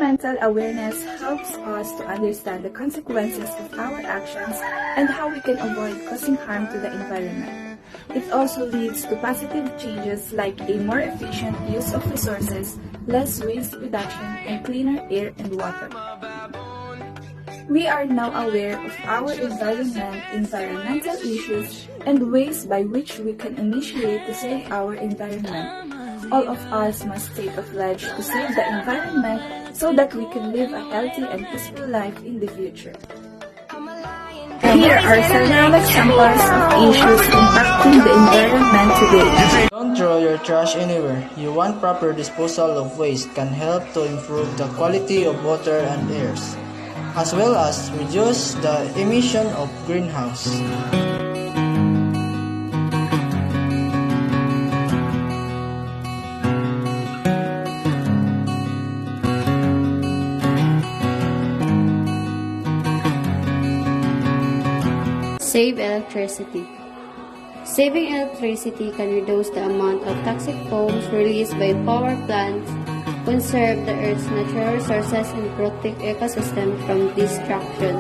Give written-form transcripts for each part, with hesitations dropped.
Environmental awareness helps us to understand the consequences of our actions and how we can avoid causing harm to the environment. It also leads to positive changes like a more efficient use of resources, less waste reduction, and cleaner air and water. We are now aware of our environmental issues, and ways by which we can initiate to save our environment. All of us must take a pledge to save the environment so that we can live a healthy and peaceful life in the future. Here are several examples of issues impacting the environment today. Don't throw your trash anywhere. You want proper disposal of waste can help to improve the quality of water and airs, as well as reduce the emission of greenhouse. Save electricity. Saving electricity can reduce the amount of toxic foams released by power plants, conserve the Earth's natural resources, and protect ecosystem from destruction.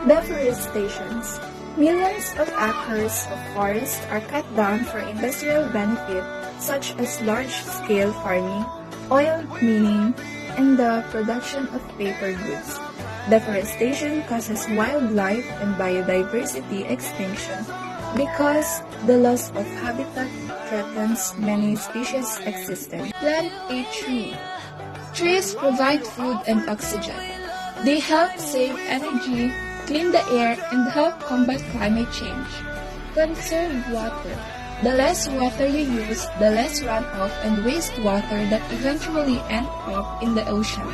Deforestation. Millions of acres of forest are cut down for industrial benefit such as large-scale farming, oil mining, and the production of paper goods. Deforestation causes wildlife and biodiversity extinction because the loss of habitat threatens many species' existence. Plant a tree. Trees provide food and oxygen. They help save energy, clean the air, and help combat climate change. Conserve water. The less water you use, the less runoff and wastewater that eventually end up in the ocean.